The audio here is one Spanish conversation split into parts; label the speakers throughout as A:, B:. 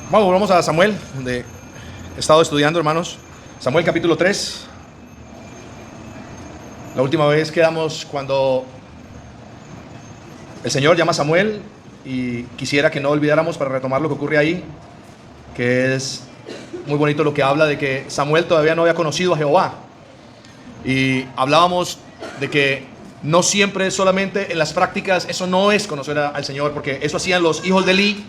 A: Vamos, volvamos a Samuel, donde he estado estudiando, hermanos. Samuel capítulo 3. La última vez quedamos cuando el Señor llama a Samuel, y quisiera que no olvidáramos para retomar lo que ocurre ahí, que es muy bonito lo que habla de que Samuel todavía no había conocido a Jehová. Y hablábamos de que no siempre solamente en las prácticas, eso no es conocer al Señor, porque eso hacían los hijos de Eli.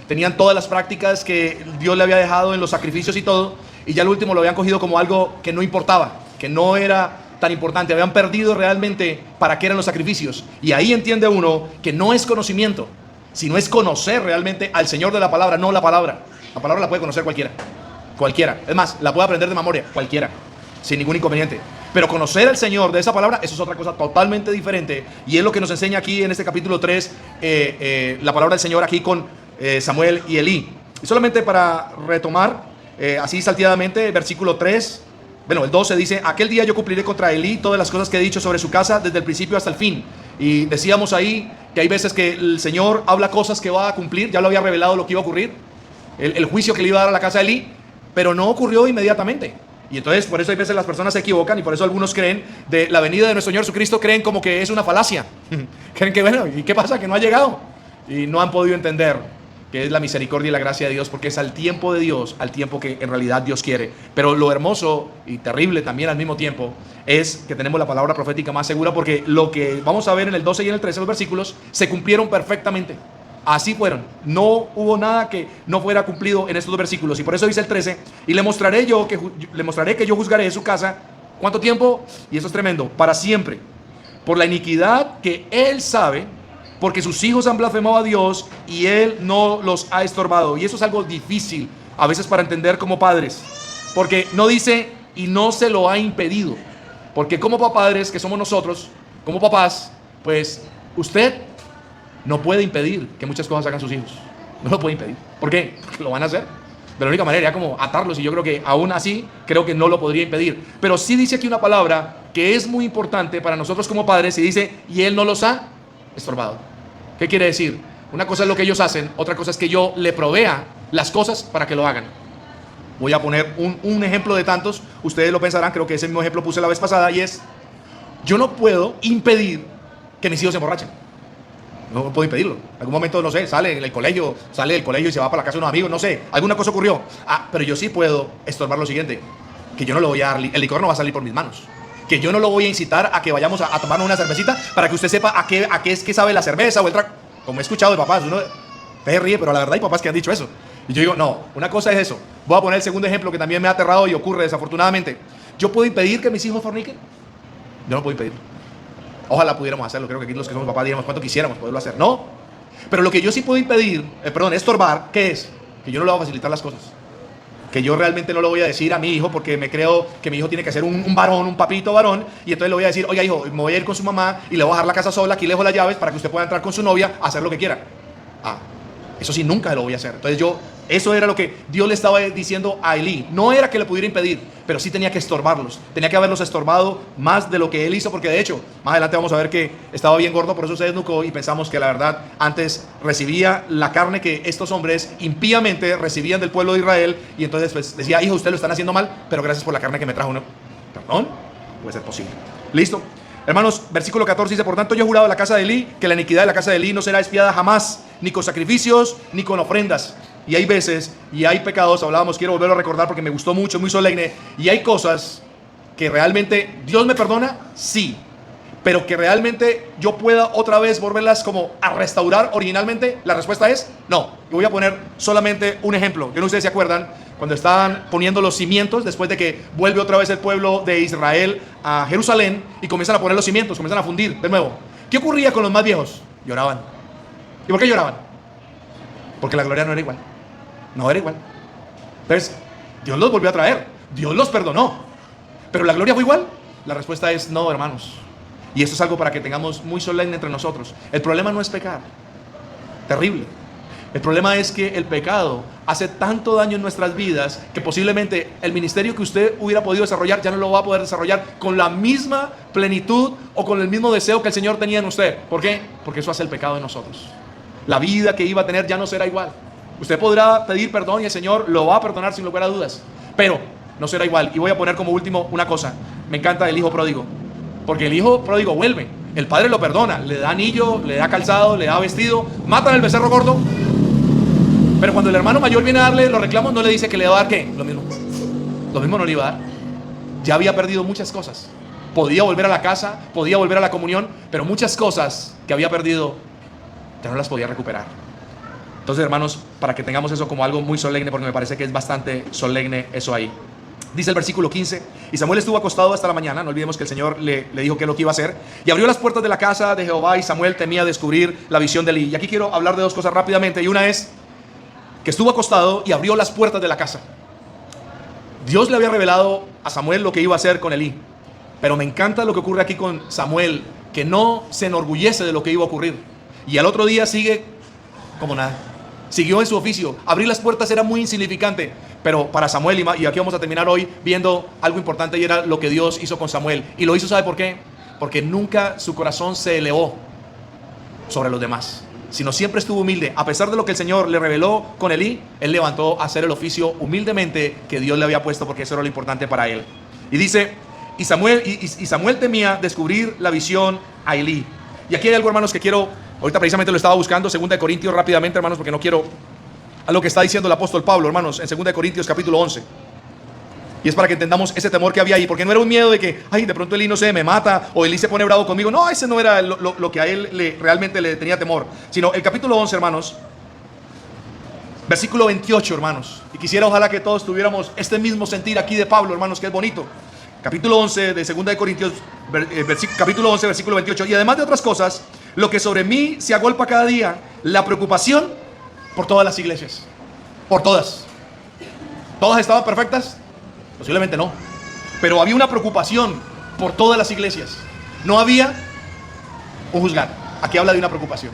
A: Tenían todas las prácticas que Dios le había dejado en los sacrificios y todo, y ya al último lo habían cogido como algo que no importaba, que no era tan importante. Habían perdido realmente para qué eran los sacrificios. Y ahí entiende uno que no es conocimiento, sino es conocer realmente al Señor de la palabra, no la palabra. La palabra la puede conocer cualquiera. Cualquiera. Es más, la puede aprender de memoria, cualquiera, sin ningún inconveniente. Pero conocer al Señor de esa palabra, eso es otra cosa totalmente diferente. Y es lo que nos enseña aquí en este capítulo 3, la palabra del Señor aquí con Samuel y Elí. Y solamente para retomar, así salteadamente, versículo 3, bueno, el 12 dice: aquel día yo cumpliré contra Elí todas las cosas que he dicho sobre su casa desde el principio hasta el fin. Y decíamos ahí que hay veces que el Señor habla cosas que va a cumplir. Ya lo había revelado lo que iba a ocurrir, el juicio que le iba a dar a la casa de Elí, pero no ocurrió inmediatamente. Y entonces por eso hay veces las personas se equivocan, y por eso algunos creen de la venida de nuestro Señor Jesucristo, creen como que es una falacia. Creen que, bueno, ¿y qué pasa? Que no ha llegado. Y no han podido entender que es la misericordia y la gracia de Dios, porque es al tiempo de Dios, al tiempo que en realidad Dios quiere. Pero lo hermoso y terrible también al mismo tiempo es que tenemos la palabra profética más segura, porque lo que vamos a ver en el 12 y en el 13, los versículos, se cumplieron perfectamente. Así fueron. No hubo nada que no fuera cumplido en estos dos versículos. Y por eso dice el 13: y le mostraré que yo juzgaré su casa. ¿Cuánto tiempo? Y eso es tremendo: para siempre, por la iniquidad que él sabe, porque sus hijos han blasfemado a Dios y él no los ha estorbado. Y eso es algo difícil a veces para entender como padres, porque no dice y no se lo ha impedido. Porque como padres que somos nosotros, como papás, pues usted no puede impedir que muchas cosas hagan sus hijos. No lo puede impedir. ¿Por qué? Porque lo van a hacer. De la única manera era como atarlos, y yo creo que aún así creo que no lo podría impedir. Pero sí dice aquí una palabra que es muy importante para nosotros como padres, y dice: y él no los ha estorbado. ¿Qué quiere decir? Una cosa es lo que ellos hacen, otra cosa es que yo le provea las cosas para que lo hagan. Voy a poner un ejemplo de tantos. Ustedes lo pensarán, creo que ese mismo ejemplo puse la vez pasada, y es: yo no puedo impedir que mis hijos se emborrachen. No puedo impedirlo. En algún momento, no sé, sale del colegio y se va para la casa de unos amigos, no sé, alguna cosa ocurrió. Pero yo sí puedo estorbar lo siguiente: que yo no le voy a dar, el licor no va a salir por mis manos. Que yo no lo voy a incitar a que vayamos a tomarnos una cervecita para que usted sepa a qué es que sabe la cerveza o el trago. Como he escuchado de papás, uno te ríe, pero la verdad hay papás que han dicho eso. Y yo digo, no, una cosa es eso. Voy a poner el segundo ejemplo que también me ha aterrado y ocurre desafortunadamente. ¿Yo puedo impedir que mis hijos forniquen? Yo no puedo impedir. Ojalá pudiéramos hacerlo. Creo que aquí los que somos papás diríamos cuánto quisiéramos poderlo hacer. No. Pero lo que yo sí puedo impedir, estorbar, ¿qué es? Que yo no le voy a facilitar las cosas. Que yo realmente no lo voy a decir a mi hijo, porque me creo que mi hijo tiene que ser un varón, un papito varón, y entonces le voy a decir: oiga, hijo, me voy a ir con su mamá y le voy a dejar la casa sola, aquí le dejo las llaves para que usted pueda entrar con su novia a hacer lo que quiera. Eso sí, nunca lo voy a hacer. Entonces eso era lo que Dios le estaba diciendo a Elí. No era que le pudiera impedir, pero sí tenía que estorbarlos. Tenía que haberlos estorbado más de lo que él hizo, porque de hecho, más adelante vamos a ver que estaba bien gordo, por eso se desnucó, y pensamos que la verdad antes recibía la carne que estos hombres impíamente recibían del pueblo de Israel, y entonces pues decía: hijo, ustedes lo están haciendo mal, pero gracias por la carne que me trajo. ¿No? ¿Perdón? Puede ser posible. ¿Listo? Hermanos, versículo 14 dice: por tanto yo he jurado a la casa de Elí que la iniquidad de la casa de Elí no será expiada jamás, ni con sacrificios, ni con ofrendas. Y hay veces, y hay pecados, hablábamos, quiero volverlo a recordar porque me gustó mucho, muy solemne, y hay cosas que realmente Dios me perdona, sí, pero que realmente yo pueda otra vez volverlas como a restaurar originalmente, la respuesta es no. Y voy a poner solamente un ejemplo. Yo no sé si ustedes se acuerdan cuando estaban poniendo los cimientos, después de que vuelve otra vez el pueblo de Israel a Jerusalén y comienzan a poner los cimientos, comienzan a fundir de nuevo. ¿Qué ocurría con los más viejos? Lloraban. ¿Y por qué lloraban? Porque la gloria no era igual. No era igual. Entonces, Dios los volvió a traer, Dios los perdonó, pero la gloria fue igual. La respuesta es no, hermanos. Y esto es algo para que tengamos muy solemne entre nosotros. El problema no es pecar, terrible. El problema es que el pecado hace tanto daño en nuestras vidas que posiblemente el ministerio que usted hubiera podido desarrollar ya no lo va a poder desarrollar con la misma plenitud o con el mismo deseo que el Señor tenía en usted. ¿Por qué? Porque eso hace el pecado en nosotros. La vida que iba a tener ya no será igual. Usted podrá pedir perdón y el Señor lo va a perdonar sin lugar a dudas, pero no será igual. Y voy a poner como último una cosa. Me encanta el hijo pródigo, porque el hijo pródigo vuelve. El padre lo perdona, le da anillo, le da calzado, le da vestido, matan al becerro gordo. Pero cuando el hermano mayor viene a darle los reclamos, no le dice que le va a dar ¿qué? Lo mismo. Lo mismo no le iba a dar. Ya había perdido muchas cosas. Podía volver a la casa, podía volver a la comunión, pero muchas cosas que había perdido ya no las podía recuperar. Entonces, hermanos, para que tengamos eso como algo muy solemne, porque me parece que es bastante solemne eso ahí. Dice el versículo 15, y Samuel estuvo acostado hasta la mañana. No olvidemos que el Señor le dijo qué es lo que iba a hacer. Y abrió las puertas de la casa de Jehová, y Samuel temía descubrir la visión de Elí. Y aquí quiero hablar de dos cosas rápidamente. Y una es que estuvo acostado y abrió las puertas de la casa. Dios le había revelado a Samuel lo que iba a hacer con Elí. Pero me encanta lo que ocurre aquí con Samuel, que no se enorgullece de lo que iba a ocurrir. Y al otro día sigue como nada. Siguió en su oficio. Abrir las puertas era muy insignificante. Pero para Samuel, y aquí vamos a terminar hoy viendo algo importante, y era lo que Dios hizo con Samuel. Y lo hizo, ¿sabe por qué? Porque nunca su corazón se elevó sobre los demás, sino siempre estuvo humilde. A pesar de lo que el Señor le reveló con Elí, él levantó a hacer el oficio humildemente que Dios le había puesto, porque eso era lo importante para él. Y dice, y Samuel temía descubrir la visión a Elí. Y aquí hay algo, hermanos, que quiero, ahorita precisamente lo estaba buscando, 2 Corintios rápidamente, hermanos, porque no quiero a lo que está diciendo el apóstol Pablo, hermanos, en 2 Corintios capítulo 11. Y es para que entendamos ese temor que había ahí, porque no era un miedo de que, ay, de pronto Elí, no sé, me mata, o Elí se pone bravo conmigo. No, ese no era lo que a él realmente le tenía temor, sino el capítulo 11, hermanos, versículo 28, hermanos. Y quisiera, ojalá que todos tuviéramos este mismo sentir aquí de Pablo, hermanos, que es bonito. Capítulo 11 de 2 Corintios, capítulo 11, versículo 28. Y además de otras cosas, lo que sobre mí se agolpa cada día, la preocupación por todas las iglesias. Por todas. ¿Todas estaban perfectas? Posiblemente no. Pero había una preocupación por todas las iglesias. No había un juzgar. Aquí habla de una preocupación,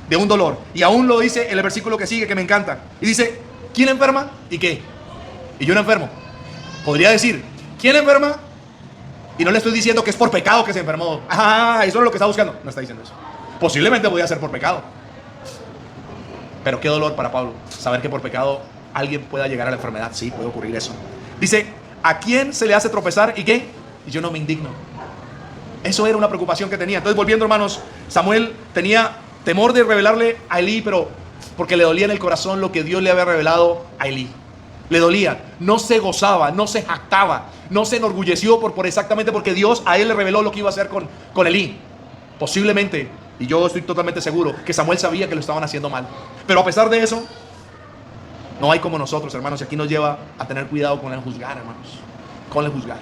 A: de un dolor. Y aún lo dice en el versículo que sigue, que me encanta. Y dice, ¿quién enferma? ¿Y qué? Y yo no enfermo. Podría decir, ¿quién enferma? Y no le estoy diciendo que es por pecado que se enfermó. Ah, eso es lo que está buscando. No está diciendo eso. Posiblemente podía ser por pecado. Pero qué dolor para Pablo saber que por pecado alguien pueda llegar a la enfermedad. Sí, puede ocurrir eso. Dice, ¿a quién se le hace tropezar y qué? Y yo no me indigno. Eso era una preocupación que tenía. Entonces, volviendo, hermanos, Samuel tenía temor de revelarle a Elí, pero porque le dolía en el corazón lo que Dios le había revelado a Elí. Le dolía, no se gozaba, no se jactaba, no se enorgulleció por exactamente porque Dios a él le reveló lo que iba a hacer con Elí. Posiblemente, y yo estoy totalmente seguro, que Samuel sabía que lo estaban haciendo mal. Pero a pesar de eso, no hay como nosotros, hermanos, y aquí nos lleva a tener cuidado con el juzgar, hermanos. Con el juzgar.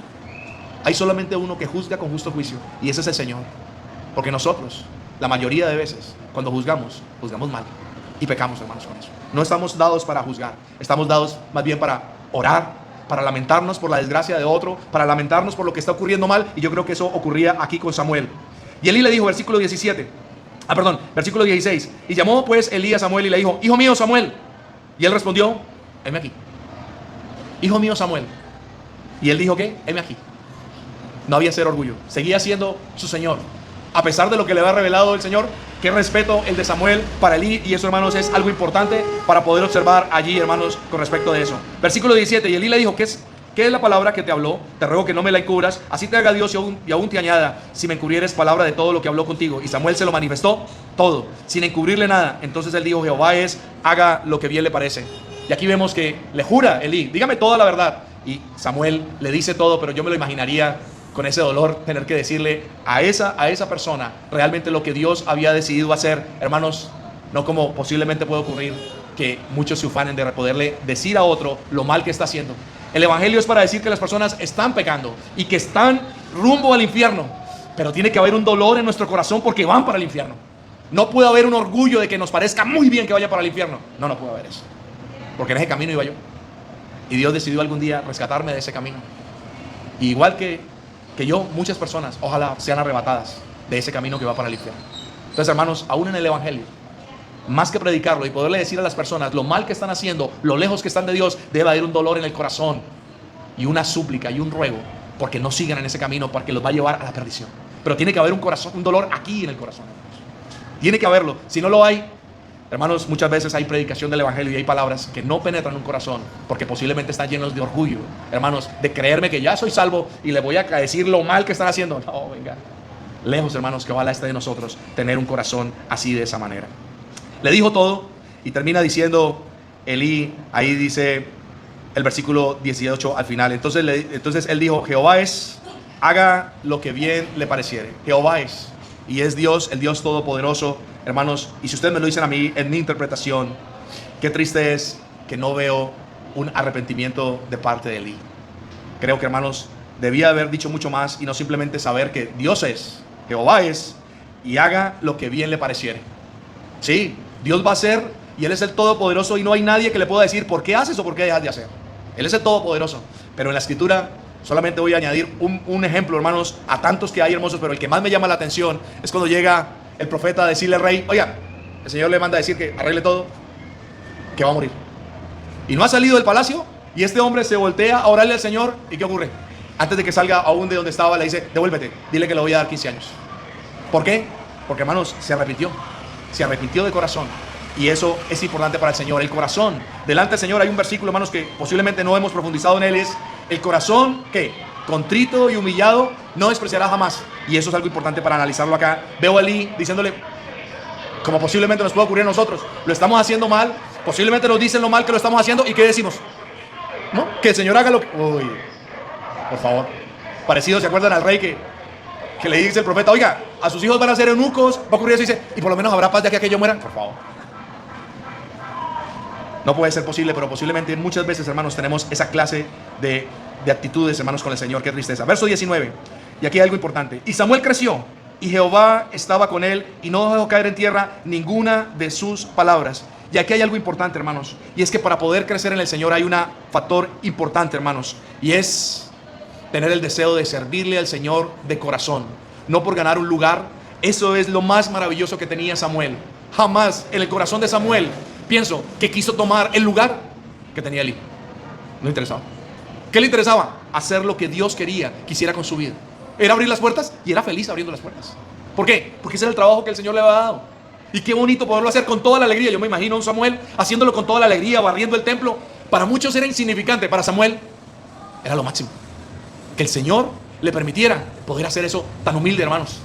A: Hay solamente uno que juzga con justo juicio, y ese es el Señor. Porque nosotros, la mayoría de veces, cuando juzgamos, juzgamos mal. Y pecamos, hermanos, con eso. No estamos dados para juzgar. Estamos dados más bien para orar, para lamentarnos por la desgracia de otro, para lamentarnos por lo que está ocurriendo mal. Y yo creo que eso ocurría aquí con Samuel. Y Elí le dijo, versículo 16. Y llamó pues Elí a Samuel y le dijo, hijo mío Samuel. Y él respondió, heme aquí. Hijo mío Samuel. Y él dijo, ¿qué? Heme aquí. No había ser orgullo. Seguía siendo su Señor. A pesar de lo que le había revelado el Señor, qué respeto el de Samuel para Elí. Y eso, hermanos, es algo importante para poder observar allí, hermanos, con respecto de eso. Versículo 17. Y Elí le dijo, ¿qué es la palabra que te habló? Te ruego que no me la encubras. Así te haga Dios y aún te añada, si me encubrieres palabra de todo lo que habló contigo. Y Samuel se lo manifestó todo, sin encubrirle nada. Entonces él dijo, Jehová haga lo que bien le parece. Y aquí vemos que le jura Elí, dígame toda la verdad. Y Samuel le dice todo, pero yo me lo imaginaría con ese dolor, tener que decirle a esa persona realmente lo que Dios había decidido hacer. Hermanos, no como posiblemente puede ocurrir que muchos se ufanen de poderle decir a otro lo mal que está haciendo. El evangelio es para decir que las personas están pecando y que están rumbo al infierno, pero tiene que haber un dolor en nuestro corazón porque van para el infierno. No puede haber un orgullo de que nos parezca muy bien que vaya para el infierno. No puede haber eso, porque en ese camino iba yo, y Dios decidió algún día rescatarme de ese camino. Y igual que yo, muchas personas ojalá sean arrebatadas de ese camino que va para el infierno. Entonces, hermanos, aún en el evangelio, más que predicarlo y poderle decir a las personas lo mal que están haciendo, lo lejos que están de Dios, debe haber un dolor en el corazón y una súplica y un ruego porque no sigan en ese camino, porque los va a llevar a la perdición. Pero tiene que haber un dolor aquí en el corazón. Tiene que haberlo. Si no lo hay, Hermanos, muchas veces hay predicación del evangelio y hay palabras que no penetran un corazón porque posiblemente están llenos de orgullo, hermanos, de creerme que ya soy salvo y le voy a decir lo mal que están haciendo. No, venga, lejos, hermanos, que ojalá esté de nosotros tener un corazón así, de esa manera. Le dijo todo y termina diciendo Elí, ahí dice el versículo 18 al final. Entonces él dijo: Jehová es, haga lo que bien le pareciere. Jehová es, y es Dios, el Dios todopoderoso. Hermanos, y si ustedes me lo dicen a mí en mi interpretación, qué triste es que no veo un arrepentimiento de parte de Elí. Creo que, hermanos, debía haber dicho mucho más y no simplemente saber que Dios es, Jehová es, y haga lo que bien le pareciere. Sí, Dios va a hacer, y Él es el todopoderoso, y no hay nadie que le pueda decir por qué haces o por qué dejas de hacer. Él es el todopoderoso. Pero en la escritura solamente voy a añadir un ejemplo, hermanos, a tantos que hay hermosos, pero el que más me llama la atención es cuando llega el profeta a decirle al rey: oiga, el Señor le manda a decir que arregle todo, que va a morir. Y no ha salido del palacio, y este hombre se voltea a orarle al Señor, ¿y qué ocurre? Antes de que salga aún de donde estaba, le dice: devuélvete, dile que le voy a dar 15 años. ¿Por qué? Porque, hermanos, se arrepintió de corazón. Y eso es importante para el Señor, el corazón. Delante del Señor hay un versículo, hermanos, que posiblemente no hemos profundizado en él. Es el corazón que, contrito y humillado, no despreciará jamás. Y eso es algo importante para analizarlo acá. Veo a Elí diciéndole, como posiblemente nos puede ocurrir a nosotros: lo estamos haciendo mal, posiblemente nos dicen lo mal que lo estamos haciendo, ¿y qué decimos? ¿No? Que el Señor haga lo que... Uy, por favor. Parecido, ¿se acuerdan al rey que le dice el profeta: oiga, a sus hijos van a ser eunucos? Va a ocurrir eso, y dice: y por lo menos habrá paz de aquí a que ellos mueran. Por favor. No puede ser posible, pero posiblemente muchas veces, hermanos, tenemos esa clase de actitudes, hermanos, con el Señor. Qué tristeza. Verso 19. Y aquí hay algo importante. Y Samuel creció, y Jehová estaba con él, y no dejó caer en tierra ninguna de sus palabras. Y aquí hay algo importante, hermanos, y es que para poder crecer en el Señor hay un factor importante, hermanos, y es tener el deseo de servirle al Señor de corazón, no por ganar un lugar. Eso es lo más maravilloso que tenía Samuel. Jamás en el corazón de Samuel pienso que quiso tomar el lugar que tenía Elí. No le interesaba. ¿Qué le interesaba? Hacer lo que Dios quisiera con su vida. Era abrir las puertas, y era feliz abriendo las puertas. ¿Por qué? Porque ese era el trabajo que el Señor le había dado. Y qué bonito poderlo hacer con toda la alegría. Yo me imagino a un Samuel haciéndolo con toda la alegría, barriendo el templo. Para muchos era insignificante, para Samuel era lo máximo. Que el Señor le permitiera poder hacer eso tan humilde, hermanos.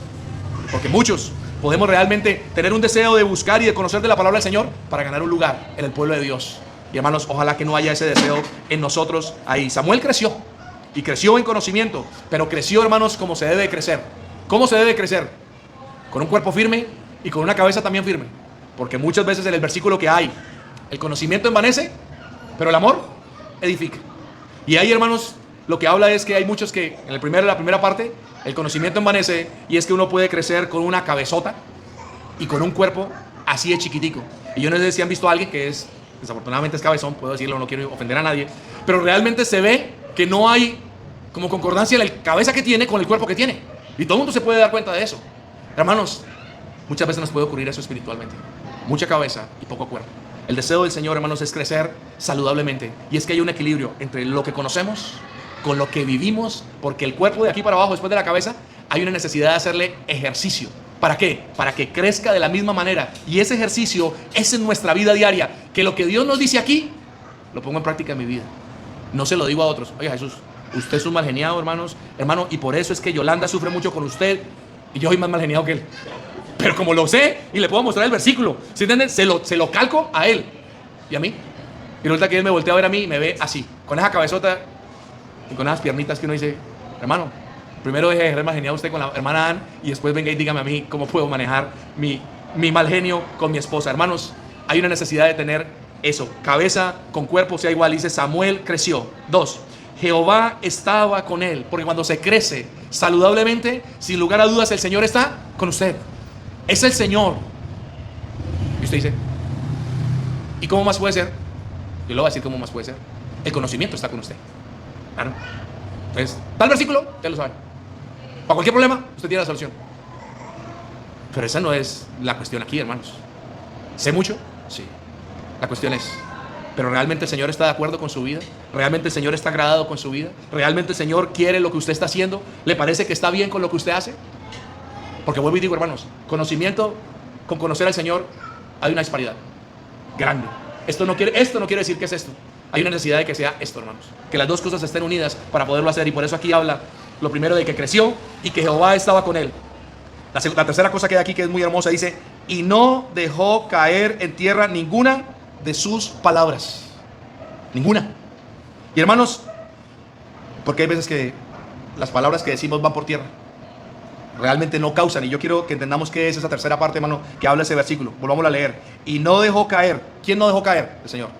A: Porque muchos podemos realmente tener un deseo de buscar y de conocer de la palabra del Señor para ganar un lugar en el pueblo de Dios. Y, hermanos, ojalá que no haya ese deseo en nosotros ahí. Samuel creció, y creció en conocimiento, pero creció, hermanos, como se debe crecer. ¿Cómo se debe crecer? Con un cuerpo firme y con una cabeza también firme. Porque muchas veces en el versículo que hay, el conocimiento envanece, pero el amor edifica. Y ahí, hermanos, lo que habla es que hay muchos que en la primera parte, el conocimiento envanece, y es que uno puede crecer con una cabezota y con un cuerpo así de chiquitico. Y yo no sé si han visto a alguien que es, desafortunadamente es cabezón, puedo decirlo, no quiero ofender a nadie, pero realmente se ve que no hay como concordancia la cabeza que tiene con el cuerpo que tiene. Y todo el mundo se puede dar cuenta de eso. Hermanos, muchas veces nos puede ocurrir eso espiritualmente. Mucha cabeza y poco cuerpo. El deseo del Señor, hermanos, es crecer saludablemente. Y es que hay un equilibrio entre lo que conocemos con lo que vivimos, porque el cuerpo de aquí para abajo, después de la cabeza, hay una necesidad de hacerle ejercicio. ¿Para qué? Para que crezca de la misma manera. Y ese ejercicio es en nuestra vida diaria. Que lo que Dios nos dice aquí, lo pongo en práctica en mi vida. No se lo digo a otros. Oiga, Jesús, usted es un mal geniado, hermanos. Hermano, y por eso es que Yolanda sufre mucho con usted, y yo soy más mal geniado que él. Pero como lo sé, y le puedo mostrar el versículo, ¿sí entienden? Se lo calco a él y a mí. Y resulta que él me voltea a ver a mí y me ve así, con esa cabezota y con esas piernitas que uno dice: hermano, primero deje de ser mal geniado usted con la hermana Ann, y después venga y dígame a mí cómo puedo manejar mi mal genio con mi esposa. Hermanos, hay una necesidad de tener eso, cabeza con cuerpo sea igual. Dice: Samuel creció. 2, Jehová estaba con él. Porque cuando se crece saludablemente, sin lugar a dudas, el Señor está con usted. Es el Señor. Y usted dice: ¿y cómo más puede ser? Yo le voy a decir cómo más puede ser. El conocimiento está con usted. Claro. Entonces, tal versículo, usted lo sabe. Para cualquier problema, usted tiene la solución. Pero esa no es la cuestión aquí, hermanos. ¿Sé mucho? Sí. La cuestión es: ¿pero realmente el Señor está de acuerdo con su vida? ¿Realmente el Señor está agradado con su vida? ¿Realmente el Señor quiere lo que usted está haciendo? ¿Le parece que está bien con lo que usted hace? Porque vuelvo y digo, hermanos, conocimiento con conocer al Señor hay una disparidad. grande. Esto no quiere decir que es esto. Hay una necesidad de que sea esto, hermanos. Que las dos cosas estén unidas para poderlo hacer. Y por eso aquí habla lo primero de que creció y que Jehová estaba con él. La tercera cosa que hay aquí que es muy hermosa, dice, y no dejó caer en tierra ninguna de sus palabras. Ninguna. Y hermanos, porque hay veces que las palabras que decimos van por tierra, realmente no causan. Y yo quiero que entendamos qué es esa tercera parte, hermano, que habla ese versículo. Volvamos a leer. Y no dejó caer. ¿Quién no dejó caer? El Señor.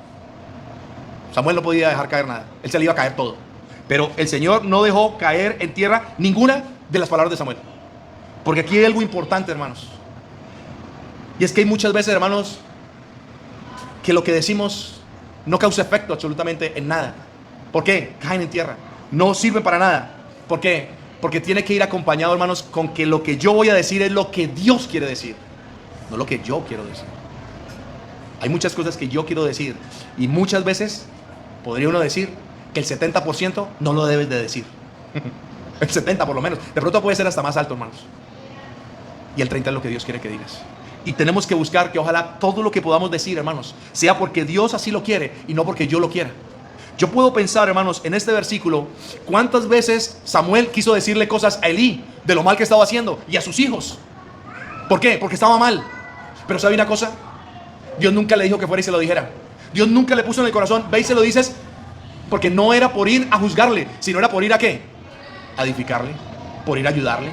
A: Samuel no podía dejar caer nada. Él se le iba a caer todo. Pero el Señor no dejó caer en tierra ninguna de las palabras de Samuel. Porque aquí hay algo importante, hermanos. Y es que hay muchas veces, hermanos, que lo que decimos no causa efecto absolutamente en nada. ¿Por qué? Caen en tierra. No sirven para nada. ¿Por qué? Porque tiene que ir acompañado, hermanos, con que lo que yo voy a decir es lo que Dios quiere decir, no lo que yo quiero decir. Hay muchas cosas que yo quiero decir y muchas veces podría uno decir que el 70% no lo debes de decir. El 70% por lo menos. De pronto puede ser hasta más alto, hermanos. Y el 30% es lo que Dios quiere que digas. Y tenemos que buscar que ojalá todo lo que podamos decir, hermanos, sea porque Dios así lo quiere y no porque yo lo quiera. Yo puedo pensar, hermanos, en este versículo, cuántas veces Samuel quiso decirle cosas a Elí de lo mal que estaba haciendo y a sus hijos. ¿Por qué? Porque estaba mal. Pero ¿sabe una cosa? Dios nunca le dijo que fuera y se lo dijera. Dios nunca le puso en el corazón, ve y se lo dices, porque no era por ir a juzgarle, sino era por ir a ¿qué? A edificarle, por ir a ayudarle.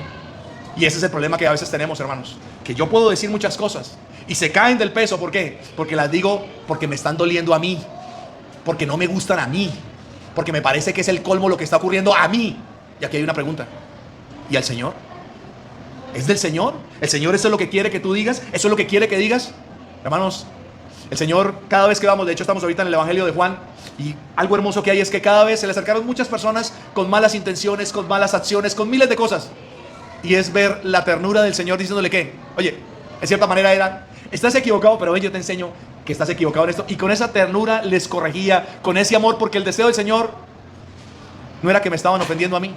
A: Y ese es el problema que a veces tenemos, hermanos, que yo puedo decir muchas cosas y se caen del peso. ¿Por qué? Porque las digo porque me están doliendo a mí, porque no me gustan a mí, porque me parece que es el colmo lo que está ocurriendo a mí. Y aquí hay una pregunta: ¿y al Señor? ¿Es del Señor? ¿El Señor eso es lo que quiere que tú digas? ¿Eso es lo que quiere que digas? Hermanos, el Señor, cada vez que vamos, de hecho estamos ahorita en el Evangelio de Juan, y algo hermoso que hay es que cada vez se le acercaron muchas personas con malas intenciones, con malas acciones, con miles de cosas. Y es ver la ternura del Señor diciéndole que, oye, en cierta manera era, estás equivocado, pero ven, yo te enseño que estás equivocado en esto. Y con esa ternura les corregía, con ese amor, porque el deseo del Señor no era que me estaban ofendiendo a mí.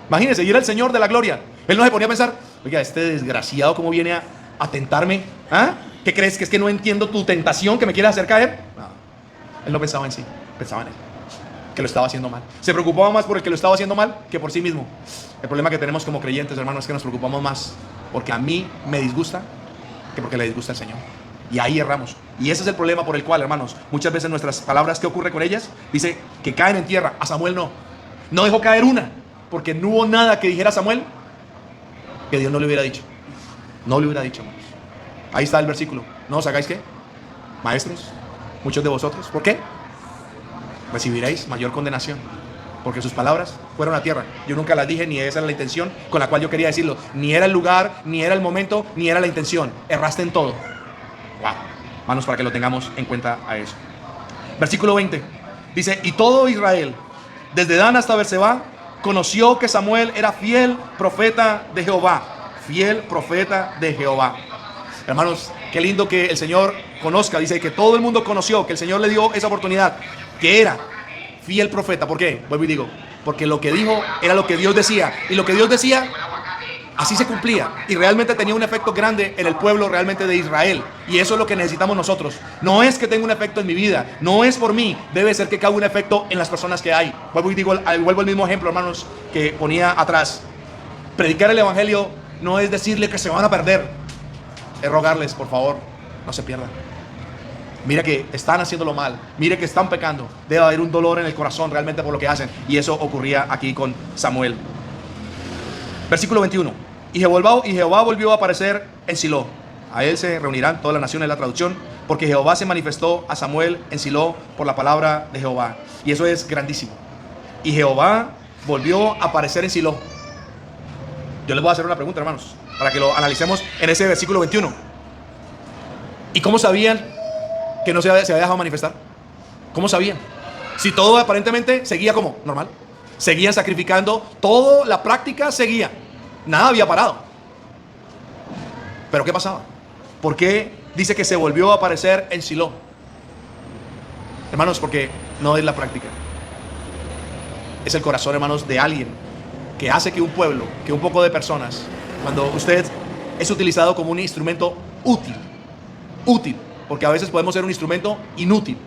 A: Imagínense, y era el Señor de la gloria. Él no se ponía a pensar, oiga, este desgraciado cómo viene a tentarme. ¿Ah? ¿Qué crees? ¿Que es que no entiendo tu tentación, que me quieres hacer caer? No, él no pensaba en sí, pensaba en él, que lo estaba haciendo mal. Se preocupaba más por el que lo estaba haciendo mal que por sí mismo. El problema que tenemos como creyentes, hermanos, es que nos preocupamos más porque a mí me disgusta que porque le disgusta al Señor. Y ahí erramos. Y ese es el problema por el cual, hermanos, muchas veces nuestras palabras, ¿qué ocurre con ellas? Dice que caen en tierra. A Samuel no. No dejó caer una, porque no hubo nada que dijera Samuel que Dios no le hubiera dicho. No le hubiera dicho, hermanos. Ahí está el versículo. ¿No os hagáis qué? Maestros, muchos de vosotros. ¿Por qué? Recibiréis mayor condenación, porque sus palabras fueron a tierra. Yo nunca las dije, ni esa era la intención con la cual yo quería decirlo. Ni era el lugar, ni era el momento, ni era la intención. Erraste en todo. Wow. Manos, para que lo tengamos en cuenta a eso. Versículo 20. Dice, y todo Israel, desde Dan hasta Berseba, conoció que Samuel era fiel profeta de Jehová. Fiel profeta de Jehová. Hermanos, qué lindo que el Señor conozca. Dice que todo el mundo conoció, que el Señor le dio esa oportunidad, que era fiel profeta. ¿Por qué? Vuelvo y digo, porque lo que dijo era lo que Dios decía. Y lo que Dios decía, así se cumplía. Y realmente tenía un efecto grande en el pueblo realmente de Israel. Y eso es lo que necesitamos nosotros. No es que tenga un efecto en mi vida, no es por mí, debe ser que causa un efecto en las personas que hay. Vuelvo y digo, vuelvo al mismo ejemplo, hermanos, que ponía atrás. Predicar el Evangelio no es decirle que se van a perder, es rogarles, por favor, no se pierdan. Mira que están haciéndolo mal, mire que están pecando, debe haber un dolor en el corazón realmente por lo que hacen. Y eso ocurría aquí con Samuel. Versículo 21. Y Jehová volvió a aparecer en Silo. A él se reunirán todas las naciones, en la traducción, porque Jehová se manifestó a Samuel en Silo por la palabra de Jehová. Y eso es grandísimo. Y Jehová volvió a aparecer en Silo. Yo les voy a hacer una pregunta, hermanos, para que lo analicemos en ese versículo 21. ¿Y cómo sabían que no se había dejado manifestar? ¿Cómo sabían? Si todo aparentemente seguía como normal. Seguían sacrificando, toda la práctica seguía. Nada había parado. ¿Pero qué pasaba? ¿Por qué dice que se volvió a aparecer en Silo? Hermanos, porque no es la práctica. Es el corazón, hermanos, de alguien que hace que un pueblo, que un poco de personas, cuando usted es utilizado como un instrumento útil, porque a veces podemos ser un instrumento inútil.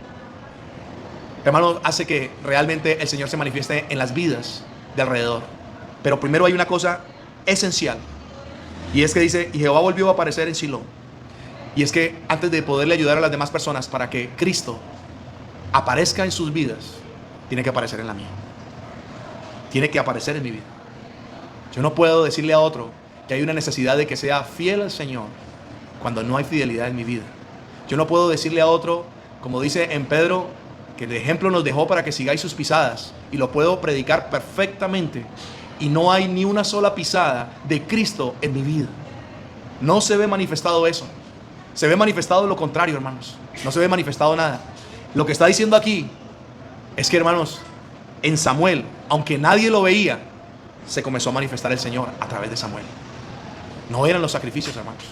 A: Hermano, hace que realmente el Señor se manifieste en las vidas de alrededor. Pero primero hay una cosa esencial, y es que dice, y Jehová volvió a aparecer en Silo. Y es que antes de poderle ayudar a las demás personas para que Cristo aparezca en sus vidas, tiene que aparecer en la mía. Tiene que aparecer en mi vida. Yo no puedo decirle a otro que hay una necesidad de que sea fiel al Señor cuando no hay fidelidad en mi vida. Yo no puedo decirle a otro, como dice en Pedro, que el ejemplo nos dejó para que sigáis sus pisadas, y lo puedo predicar perfectamente, y no hay ni una sola pisada de Cristo en mi vida. No se ve manifestado eso. Se ve manifestado lo contrario, hermanos. No se ve manifestado nada. Lo que está diciendo aquí es que, hermanos, en Samuel, aunque nadie lo veía, se comenzó a manifestar el Señor a través de Samuel. No eran los sacrificios, hermanos.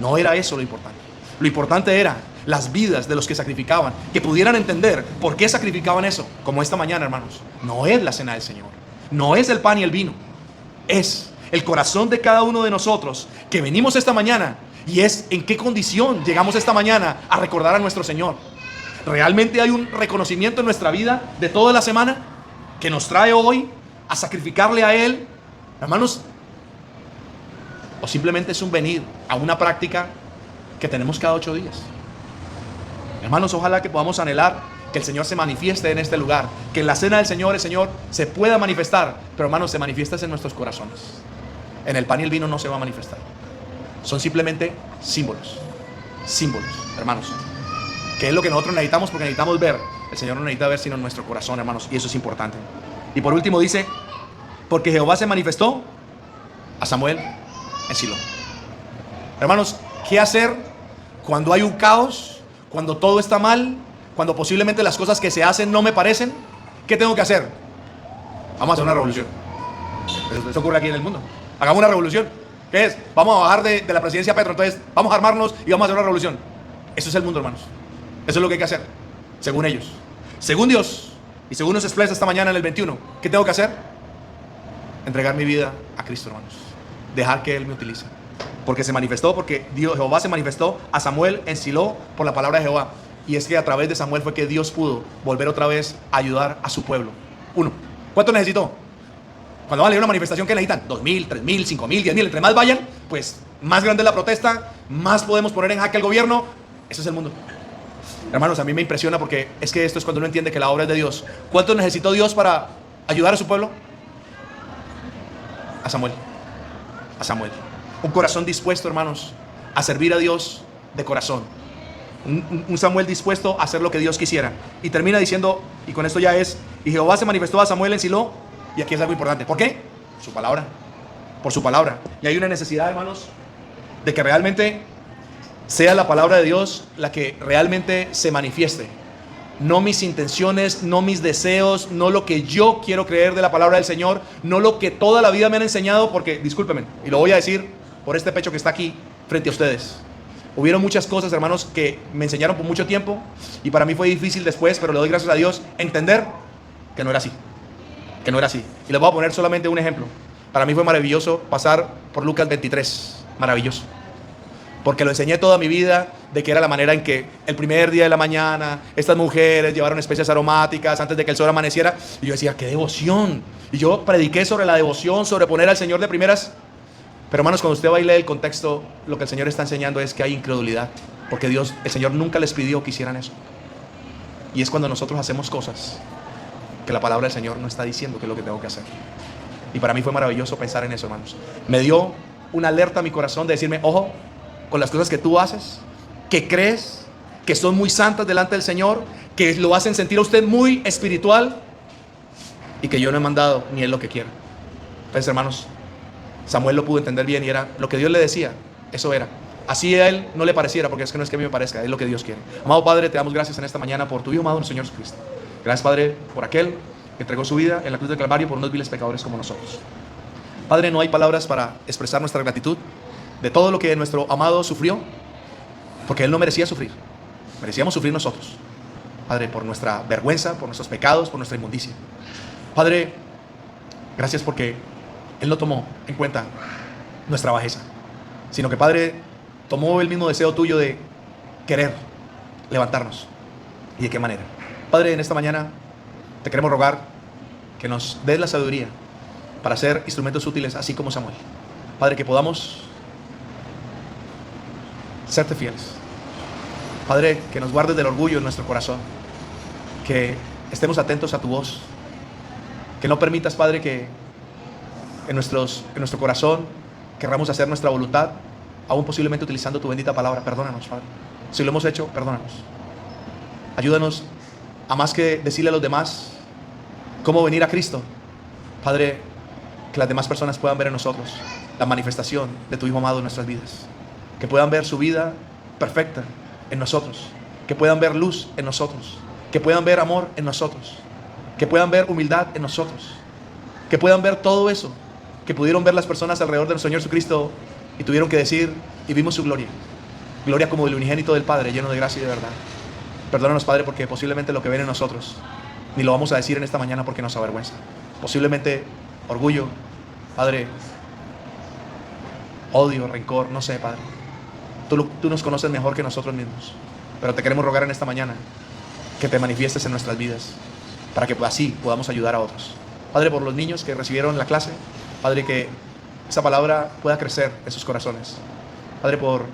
A: No era eso lo importante. Lo importante era las vidas de los que sacrificaban, que pudieran entender por qué sacrificaban eso. Como esta mañana, hermanos, no es la cena del Señor, no es el pan y el vino, es el corazón de cada uno de nosotros que venimos esta mañana, y es en qué condición llegamos esta mañana a recordar a nuestro Señor. ¿Realmente hay un reconocimiento en nuestra vida de toda la semana que nos trae hoy a sacrificarle a Él, hermanos? ¿O simplemente es un venir a una práctica que tenemos cada 8 días? Hermanos, ojalá que podamos anhelar que el Señor se manifieste en este lugar, que en la cena del Señor el Señor se pueda manifestar, pero hermanos, se manifiesta en nuestros corazones. En el pan y el vino no se va a manifestar. Son simplemente símbolos, hermanos, que es lo que nosotros necesitamos, porque necesitamos ver. El Señor no necesita ver sino en nuestro corazón, hermanos, y eso es importante. Y por último dice, porque Jehová se manifestó a Samuel en Silo. Hermanos, ¿qué hacer cuando hay un caos? Cuando todo está mal, cuando posiblemente las cosas que se hacen no me parecen. ¿Qué tengo que hacer? Vamos a hacer una revolución. Eso ocurre aquí en el mundo. Hagamos una revolución. ¿Qué es? Vamos a bajar de la presidencia a Petro. Entonces vamos a armarnos y vamos a hacer una revolución. Eso es el mundo, hermanos. Eso es lo que hay que hacer, según ellos. Según Dios, y según nos expresa esta mañana en el 21, ¿qué tengo que hacer? Entregar mi vida a Cristo, hermanos. Dejar que Él me utilice. Porque se manifestó, porque Jehová se manifestó a Samuel en Silo por la palabra de Jehová. Y es que a través de Samuel fue que Dios pudo volver otra vez a ayudar a su pueblo. 1. ¿Cuánto necesitó? Cuando van a leer una manifestación, ¿qué necesitan? 2,000, 3,000, 5,000, 10,000. Entre más vayan, pues más grande es la protesta, más podemos poner en jaque al gobierno. Eso es el mundo. Hermanos, a mí me impresiona, porque es que esto es cuando uno entiende que la obra es de Dios. ¿Cuánto necesitó Dios para ayudar a su pueblo? A Samuel. A Samuel. Un corazón dispuesto, hermanos, a servir a Dios de corazón. Un Samuel dispuesto a hacer lo que Dios quisiera. Y termina diciendo, y con esto ya es, y Jehová se manifestó a Samuel en Silo. Y aquí es algo importante. ¿Por qué? Su palabra. Por su palabra. Y hay una necesidad, hermanos, de que realmente sea la palabra de Dios la que realmente se manifieste. No mis intenciones, no mis deseos, no lo que yo quiero creer de la palabra del Señor, no lo que toda la vida me han enseñado, porque, discúlpenme, y lo voy a decir por este pecho que está aquí frente a ustedes. Hubieron muchas cosas, hermanos, que me enseñaron por mucho tiempo, y para mí fue difícil después, pero le doy gracias a Dios, entender que no era así. Que no era así. Y les voy a poner solamente un ejemplo. Para mí fue maravilloso pasar por Lucas 23. Maravilloso. Porque lo enseñé toda mi vida, de que era la manera en que el primer día de la mañana estas mujeres llevaron especias aromáticas antes de que el sol amaneciera. Y yo decía, ¡qué devoción! Y yo prediqué sobre la devoción, sobre poner al Señor de primeras. Pero hermanos, cuando usted va y lee el contexto, lo que el Señor está enseñando es que hay incredulidad. Porque el Señor nunca les pidió que hicieran eso. Y es cuando nosotros hacemos cosas que la palabra del Señor no está diciendo que es lo que tengo que hacer. Y para mí fue maravilloso pensar en eso, hermanos. Me dio una alerta a mi corazón de decirme, ojo, con las cosas que tú haces, que crees que son muy santas delante del Señor, que lo hacen sentir a usted muy espiritual, y que yo no he mandado ni Él lo que quiera. Entonces, hermanos, Samuel lo pudo entender bien, y era lo que Dios le decía, eso era. Así a él no le pareciera, porque es que no es que a mí me parezca, es lo que Dios quiere. Amado Padre, te damos gracias en esta mañana por tu Hijo amado, el Señor Jesucristo. Gracias, Padre, por aquel que entregó su vida en la cruz del Calvario por unos viles pecadores como nosotros. Padre, no hay palabras para expresar nuestra gratitud de todo lo que nuestro amado sufrió, porque Él no merecía sufrir. Merecíamos sufrir nosotros, Padre, por nuestra vergüenza, por nuestros pecados, por nuestra inmundicia. Padre, gracias porque Él no tomó en cuenta nuestra bajeza, sino que, Padre, tomó el mismo deseo tuyo de querer levantarnos. ¿Y de qué manera? Padre, en esta mañana te queremos rogar que nos des la sabiduría para ser instrumentos útiles, así como Samuel. Padre, que podamos serte fieles. Padre, que nos guardes del orgullo en nuestro corazón, que estemos atentos a tu voz, que no permitas, Padre, que en nuestro corazón querramos hacer nuestra voluntad, aún posiblemente utilizando tu bendita palabra. Perdónanos, Padre. Si lo hemos hecho, perdónanos. Ayúdanos a más que decirle a los demás cómo venir a Cristo, Padre, que las demás personas puedan ver en nosotros la manifestación de tu Hijo amado en nuestras vidas, que puedan ver su vida perfecta en nosotros, que puedan ver luz en nosotros, que puedan ver amor en nosotros, que puedan ver humildad en nosotros, que puedan ver todo eso que pudieron ver las personas alrededor de nuestro Señor Jesucristo y tuvieron que decir: y vimos su gloria, gloria como del unigénito del Padre, lleno de gracia y de verdad. Perdónanos, Padre, porque posiblemente lo que ven en nosotros ni lo vamos a decir en esta mañana porque nos avergüenza. Posiblemente orgullo, Padre, odio, rencor, no sé, Padre. Tú nos conoces mejor que nosotros mismos, pero te queremos rogar en esta mañana que te manifiestes en nuestras vidas para que así podamos ayudar a otros. Padre, por los niños que recibieron la clase, Padre, que esa palabra pueda crecer en sus corazones. Padre, por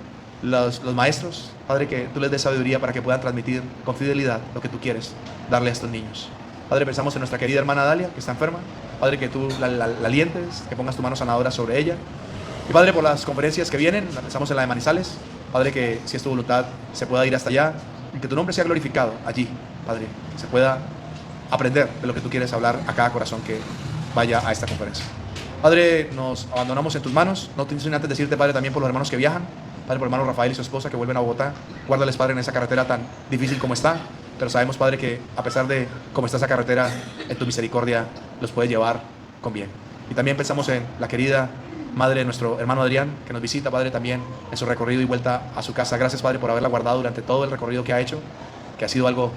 A: los maestros, Padre, que tú les des sabiduría para que puedan transmitir con fidelidad lo que tú quieres darle a estos niños. Padre, pensamos en nuestra querida hermana Dalia, que está enferma. Padre, que tú la alientes, que pongas tu mano sanadora sobre ella. Y Padre, por las conferencias que vienen, pensamos en la de Manizales. Padre, que si es tu voluntad se pueda ir hasta allá y que tu nombre sea glorificado allí, Padre, que se pueda aprender de lo que tú quieres hablar a cada corazón que vaya a esta conferencia. Padre, nos abandonamos en tus manos. No te sin antes decirte, Padre, también por los hermanos que viajan. Padre, por el hermano Rafael y su esposa que vuelven a Bogotá. Guárdales, Padre, en esa carretera tan difícil como está. Pero sabemos, Padre, que a pesar de cómo está esa carretera, en tu misericordia los puedes llevar con bien. Y también pensamos en la querida madre de nuestro hermano Adrián, que nos visita, Padre, también en su recorrido y vuelta a su casa. Gracias, Padre, por haberla guardado durante todo el recorrido que ha hecho, que ha sido algo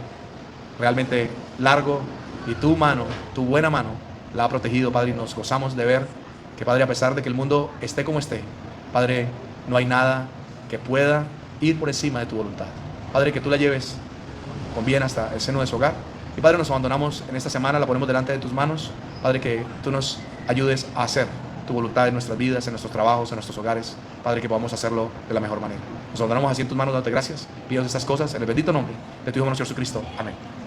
A: realmente largo, y tu mano, tu buena mano, la ha protegido, Padre, y nos gozamos de ver que, Padre, a pesar de que el mundo esté como esté, Padre, no hay nada que pueda ir por encima de tu voluntad. Padre, que tú la lleves con bien hasta el seno de su hogar. Y Padre, nos abandonamos en esta semana, la ponemos delante de tus manos. Padre, que tú nos ayudes a hacer tu voluntad en nuestras vidas, en nuestros trabajos, en nuestros hogares. Padre, que podamos hacerlo de la mejor manera. Nos abandonamos así en tus manos, dándote gracias. Pido estas cosas en el bendito nombre de tu Hijo nuestro Jesucristo. Amén.